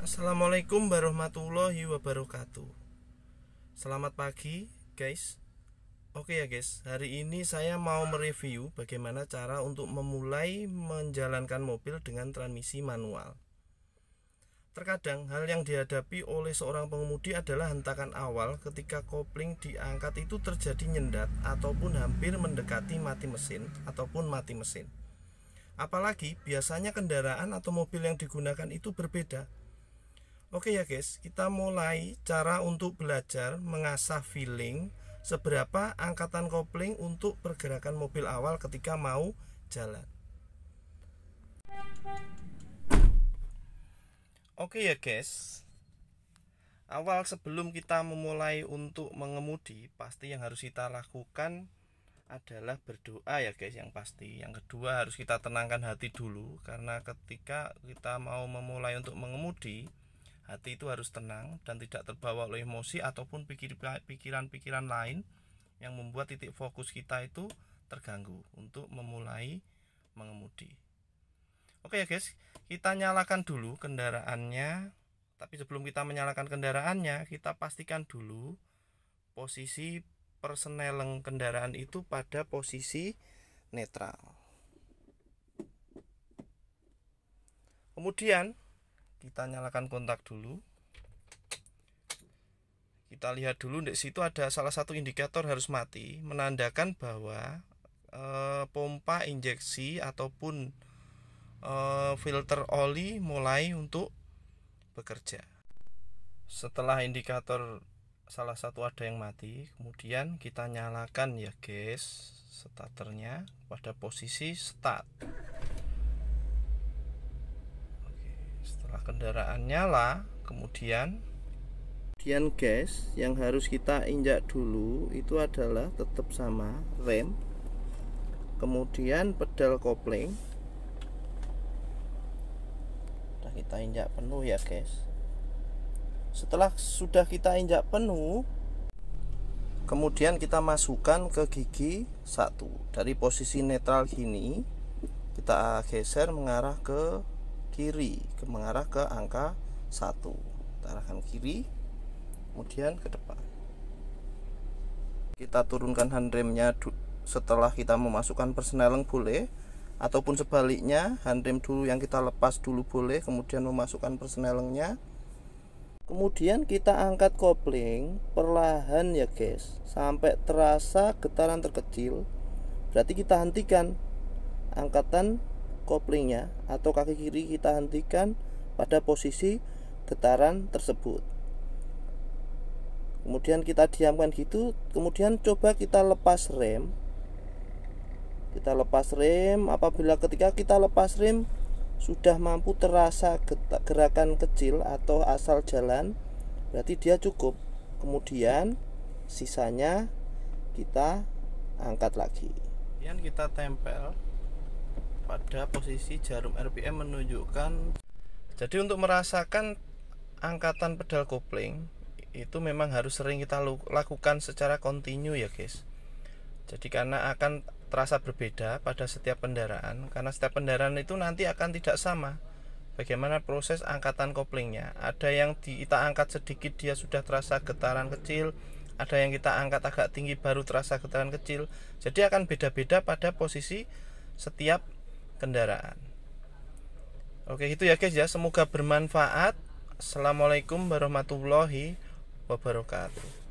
Assalamualaikum warahmatullahi wabarakatuh. Selamat pagi guys. Oke ya guys, hari ini saya mau mereview bagaimana cara untuk memulai menjalankan mobil dengan transmisi manual. Terkadang hal yang dihadapi oleh seorang pengemudi adalah hentakan awal ketika kopling diangkat itu terjadi nyendat ataupun hampir mendekati mati mesin ataupun mati mesin. Apalagi biasanya kendaraan atau mobil yang digunakan itu berbeda. Oke ya guys, kita mulai cara untuk belajar mengasah feeling seberapa angkatan kopling untuk pergerakan mobil awal ketika mau jalan. Oke ya guys, awal sebelum kita memulai untuk mengemudi, pasti yang harus kita lakukan adalah berdoa ya guys, yang pasti. Yang kedua, harus kita tenangkan hati dulu, karena ketika kita mau memulai untuk mengemudi, hati itu harus tenang dan tidak terbawa oleh emosi ataupun pikiran-pikiran lain yang membuat titik fokus kita itu terganggu untuk memulai mengemudi. Oke ya guys, kita nyalakan dulu kendaraannya. Tapi sebelum kita menyalakan kendaraannya, kita pastikan dulu posisi persneleng kendaraan itu pada posisi netral. Kemudian kita nyalakan kontak dulu. Kita lihat dulu, di situ ada salah satu indikator harus mati, menandakan bahwa pompa injeksi ataupun filter oli mulai untuk bekerja. Setelah indikator salah satu ada yang mati, kemudian kita nyalakan ya guys starternya pada posisi start. Setelah kendaraan nyala, kemudian guys, yang harus kita injak dulu itu adalah tetap sama rem, kemudian pedal kopling. Sudah kita injak penuh ya guys. Setelah sudah kita injak penuh, kemudian kita masukkan ke gigi 1. Dari posisi netral gini kita geser mengarah ke kiri, mengarah ke angka 1. Kita arahkan kiri, kemudian ke depan. Kita turunkan handremnya setelah kita memasukkan persneleng boleh, ataupun sebaliknya, handrem dulu yang kita lepas dulu boleh, kemudian memasukkan persnelengnya. Kemudian kita angkat kopling perlahan ya guys, sampai terasa getaran terkecil. Berarti kita hentikan angkatan koplingnya, atau kaki kiri kita hentikan pada posisi getaran tersebut. Kemudian kita diamkan gitu, kemudian coba kita lepas rem. Kita lepas rem. Apabila ketika kita lepas rem sudah mampu terasa gerakan kecil atau asal jalan, berarti dia cukup. Kemudian sisanya kita angkat lagi. Kemudian kita tempel pada posisi jarum RPM menunjukkan. Jadi untuk merasakan angkatan pedal kopling itu memang harus sering kita lakukan secara kontinu ya guys. Jadi karena akan terasa berbeda pada setiap kendaraan, karena setiap kendaraan itu nanti akan tidak sama bagaimana proses angkatan koplingnya. Ada yang kita angkat sedikit dia sudah terasa getaran kecil, ada yang kita angkat agak tinggi baru terasa getaran kecil. Jadi akan beda-beda pada posisi setiap kendaraan. Oke, itu ya guys ya, semoga bermanfaat. Assalamualaikum warahmatullahi wabarakatuh.